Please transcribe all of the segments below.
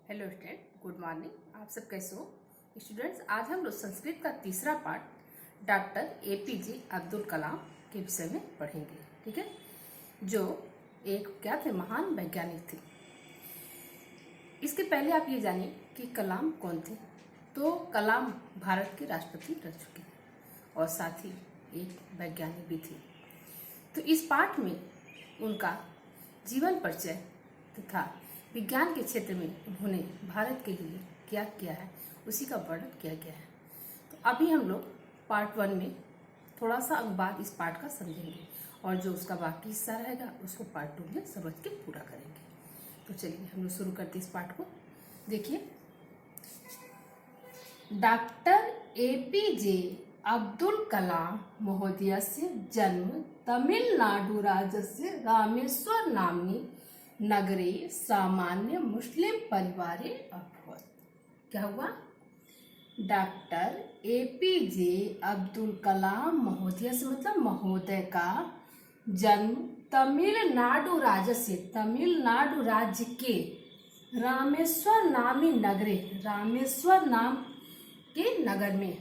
Hello student, good morning. आप सब कैसे हो स्टूडेंट्स? आज हम लोग संस्कृत का तीसरा part doctor APJ Abdul Kalam के विषय में पढ़ेंगे। ठीक है, जो एक क्या थे, महान वैज्ञानिक थे। इसके पहले आप ये जानिए कि कलाम कौन थे। तो कलाम भारत के राष्ट्रपति रह चुके हैं और साथ ही एक वैज्ञानिक भी थे। तो इस पाठ में उनका जीवन परिचय तथा विज्ञान के क्षेत्र में उन्होंने भारत के लिए क्या किया है उसी का वर्णन किया गया है। तो अभी हम लोग पार्ट 1 में थोड़ा सा अनुवाद इस पाठ का समझेंगे और जो उसका बाकी हिस्सा रहेगा उसको पार्ट 2 में समझ के पूरा करेंगे। तो चलिए हम लोग शुरू करते इस पाठ को। देखिए, डॉक्टर एपीजे अब्दुल कलाम महोदयस्य जन्म तमिलनाडु राज्यस्य रामेश्वर नाम्नि नगरे सामान्य मुस्लिम परिवारे अभवत्। क्या हुआ? डॉक्टर एपीजे अब्दुल कलाम महोदय से मतलब महोदय का जन्म तमिलनाडु राज्य से, तमिलनाडु राज्य के रामेश्वर नामी नगरे, रामेश्वर नाम के नगर में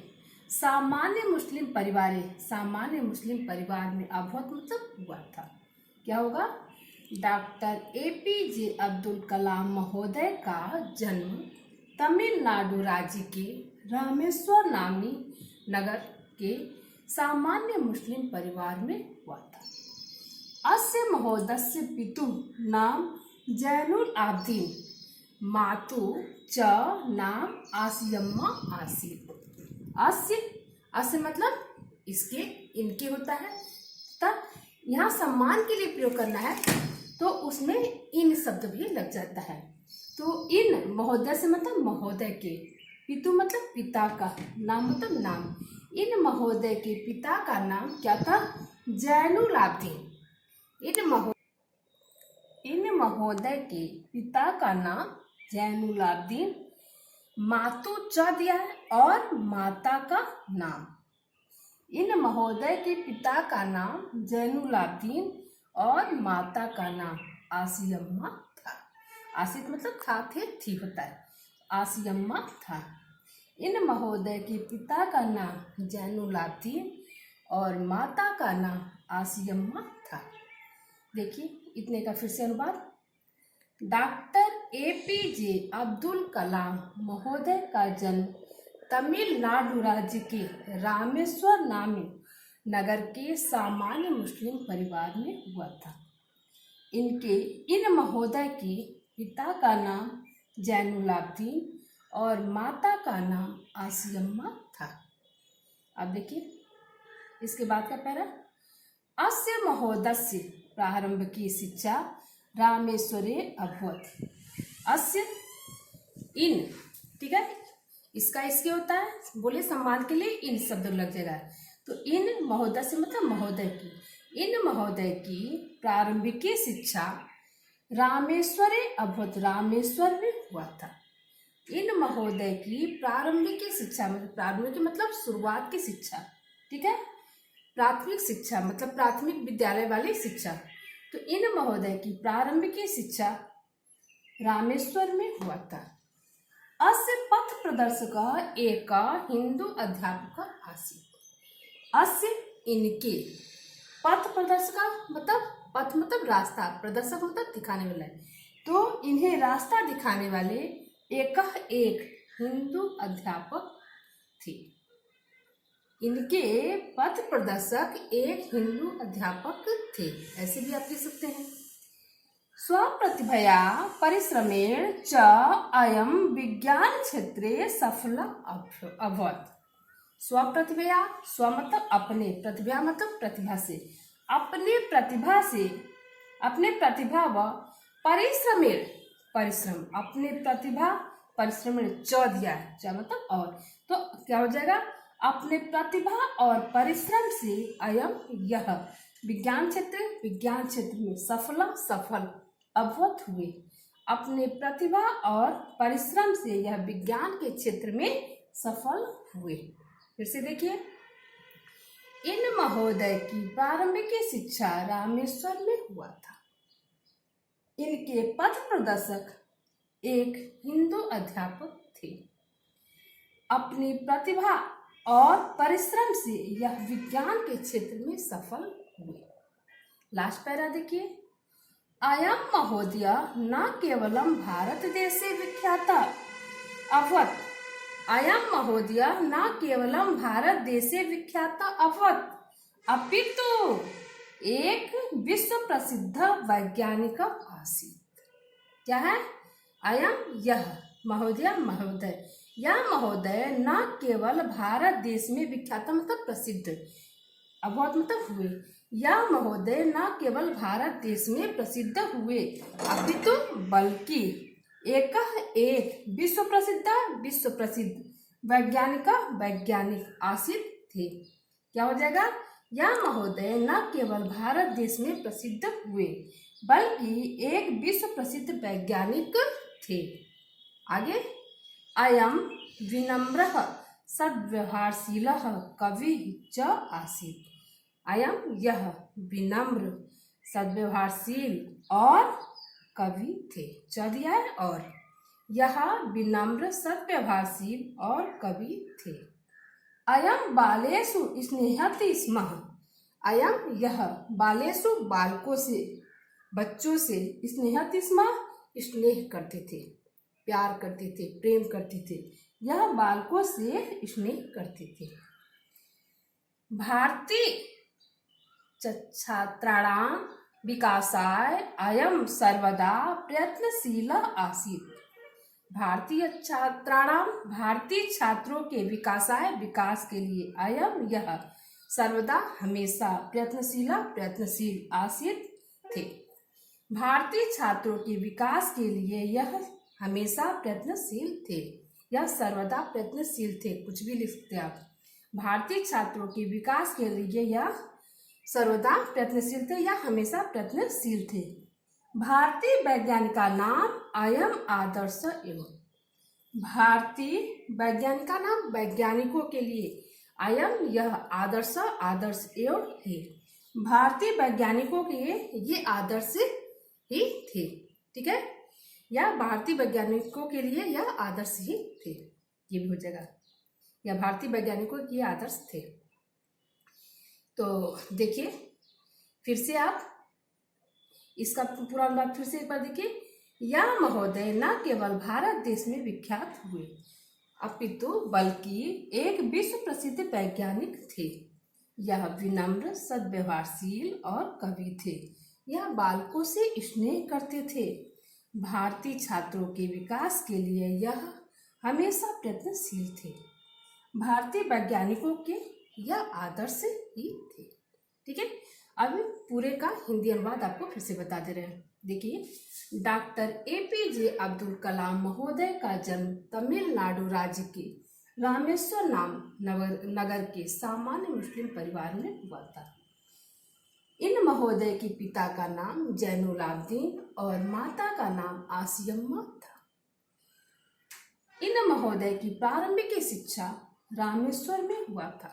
सामान्य मुस्लिम परिवार, सामान्य मुस्लिम परिवार में अभवत मतलब हुआ था। क्या होगा? डॉक्टर एपीजे अब्दुल कलाम महोदय का जन्म तमिलनाडु राज्य के रामेश्वर नामी नगर के सामान्य मुस्लिम परिवार में हुआ था। अस्य महोदयस्य पितुः नाम जैनुल आब्दीन, मातु च नाम आसियम्मा आसीत। अस्य मतलब इसके, इनके होता है, तब यहाँ सम्मान के लिए प्रयोग करना है तो उसमें इन शब्द भी लग जाता है। तो इन महोदय से मतलब महोदय के, पितु मतलब पिता का, नाम मतलब नाम। इन महोदय के पिता का नाम क्या था? जैनुल आब्दीन। इन महोदय के पिता का नाम जैनुल आब्दीन, मातु च दिया है और माता का नाम। इन महोदय के पिता का नाम जैनुल आब्दीन और माता का नाम आसियम्मा था। आसित मतलब था, थे, थी होता है, आसियम्मा था। इन महोदय के पिता का नाम जैनुल आब्दीन और माता का नाम आसियम्मा था। देखिए, इतने का फिर से अनुवाद। डॉक्टर एपीजे अब्दुल कलाम महोदय का जन्म तमिलनाडु राज्य के रामेश्वर नामी नगर के सामान्य मुस्लिम परिवार में हुआ था। इन महोदय के पिता का नाम जैनुल आब्दीन और माता का नाम आसियम्मा था। अब देखिए इसके बाद का पैरा। अस्य महोदयस्य प्रारंभिकी शिक्षा रामेश्वरे अभवत्। अस्य, इन, ठीक है, इसका इसके होता है, बोले सम्मान के लिए इन शब्द लग जाएगा। तो इन महोदय से मतलब महोदय की, इन महोदय की प्रारंभिक शिक्षा रामेश्वरे अभवत्, रामेश्वर में हुआ था। इन महोदय की प्रारंभिक शिक्षा मतलब, प्रारंभिक मतलब शुरुआत की शिक्षा, ठीक है, प्राथमिक शिक्षा मतलब प्राथमिक विद्यालय वाली शिक्षा। तो इन महोदय की प्रारंभिक शिक्षा रामेश्वर में हुआ था। अस्य पथ प्रदर्शक एक हिंदू अध्यापक आसीत्। अस्य, इनके, पथ प्रदर्शक मतलब, पथ मतलब रास्ता, प्रदर्शक मतलब दिखाने वाला है। तो इन्हें रास्ता दिखाने वाले एक हिंदू अध्यापक थे। इनके पथ प्रदर्शक एक हिंदू अध्यापक थे, ऐसे भी आप लिख सकते हैं। स्वप्रतिभया परिश्रमेण च अयं विज्ञान क्षेत्रे सफल अभवत्। स्वप्रतिभया, स्व मतलब अपने, प्रतिभा मतलब प्रतिभा से, अपने प्रतिभा से, अपने प्रतिभा व परिश्रमेण, परिश्रम, अपने प्रतिभा परिश्रमेण, च दिया है, च मतलब और, तो क्या हो जाएगा? अपने प्रतिभा और परिश्रम से अयम, यह, विज्ञान क्षेत्र में सफल अभवत हुए। अपने प्रतिभा और परिश्रम से यह विज्ञान के क्षेत्र में सफल हुए। फिर से देखिए, इन महोदय की प्रारंभिक शिक्षा रामेश्वर में हुआ था। इनके पथ प्रदर्शक एक हिंदू अध्यापक थे। अपनी प्रतिभा और परिश्रम से यह विज्ञान के क्षेत्र में सफल हुए। लास्ट पैरा देखिए, अयं महोदय न केवलम भारत देशे विख्याता अभवत्, अयं महोदय न केवलम भारत देशे विख्याता अभवत् अपितु एक विश्व प्रसिद्ध वैज्ञानिक आसीत्। क्या है? अयं यह महोदय यह महोदय न केवल भारत देश में विख्यात मतलब प्रसिद्ध, अभवत मतलब हुए, यह महोदय न केवल भारत देश में प्रसिद्ध हुए अपितु बल्कि एक विश्व प्रसिद्ध वैज्ञानिक आसीत् थे। क्या हो जाएगा? यह महोदय न केवल भारत देश में प्रसिद्ध हुए बल्कि एक विश्व प्रसिद्ध वैज्ञानिक थे। आगे, अयं विनम्रः सद्व्यवहारशीलः कविः च आसीत्। अयं यह विनम्र सद्व्यवहारशील और कवि थे। च दिया है और, यह विनम्र सद्व्यवहारशील और कवि थे। अयं बालेषु स्नेहति स्म। अयं यह बालेषु बालकों से, बच्चों से, स्नेहति स्म स्नेह करते थे, प्यार करते थे, प्रेम करते थे। यह बालकों से स्नेह करते थे। भारतीय छात्राणां विकासाय अयं सर्वदा प्रयत्नशील आसीत्। भारतीय छात्रों के विकास के लिए अयं यह सर्वदा हमेशा प्रयत्नशील आसीत् थे। भारतीय छात्रों के विकास के लिए यह हमेशा प्रयत्नशील थे या सर्वदा प्रयत्नशील थे, कुछ भी लिख सकते आप। भारतीय छात्रों के विकास के लिए यह सर्वदा प्रयत्नशील थे या हमेशा प्रयत्नशील थे। भारतीय वैज्ञानिक का नाम अयं आदर्श एवं। भारतीय वैज्ञानिक का नाम वैज्ञानिकों के लिए अयं यह आदर्श एवं है। भारतीय वैज्ञानिकों के ये आदर्श ही थे। ठीक है, या भारतीय वैज्ञानिकों के लिए यह आदर्श ही थे, ये भी हो जाएगा, या भारतीय वैज्ञानिकों के आदर्श थे। तो देखिए फिर से आप इसका पूरा अनुवाद फिर से एक बार देखिए। यह महोदय न केवल भारत देश में विख्यात हुए अपितु बल्कि एक विश्व प्रसिद्ध वैज्ञानिक थे। यह विनम्र सद्व्यवहारशील और कवि थे। यह बालकों से स्नेह करते थे। भारतीय छात्रों के विकास के लिए यह हमेशा प्रयत्नशील थे। भारतीय वैज्ञानिकों के यह आदर्श ही थे। ठीक है, अब पूरे का हिंदी अनुवाद आपको फिर से बता दे रहे हैं। देखिए, डॉक्टर APJ अब्दुल कलाम महोदय का जन्म तमिलनाडु राज्य के रामेश्वर नाम नगर के सामान्य मुस्लिम परिवार में हुआ था। इन महोदय के पिता का नाम जैनुलाब्दीन और माता का नाम आसियम्मा था। इन महोदय की प्रारंभिक शिक्षा रामेश्वर में हुआ था।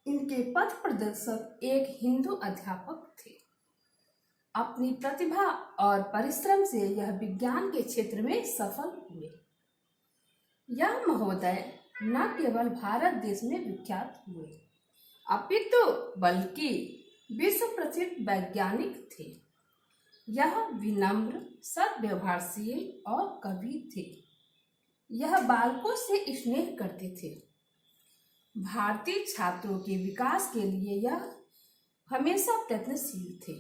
इनके पथ प्रदर्शक एक हिंदू अध्यापक थे। अपनी प्रतिभा और परिश्रम से यह विज्ञान के क्षेत्र में सफल हुए। यह महोदय न केवल भारत देश में विख्यात हुए अपितु बल्कि विश्व प्रसिद्ध वैज्ञानिक थे। यह विनम्र सद्व्यवहारशील और कवि थे। यह बालकों से स्नेह करते थे। भारतीय छात्रों के विकास के लिए यह हमेशा प्रयत्नशील थे।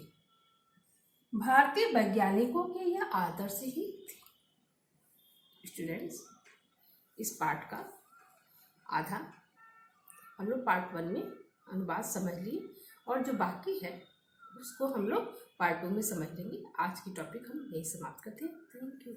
भारतीय वैज्ञानिकों के यह आदर्श ही थे। स्टूडेंट्स, इस पाठ का आधा हम लोग पार्ट 1 में अनुवाद समझ लिए और जो बाकी है उसको हम लोग पार्ट 2 में समझ लेंगे। आज की टॉपिक हम यही समाप्त करते हैं। Thank you.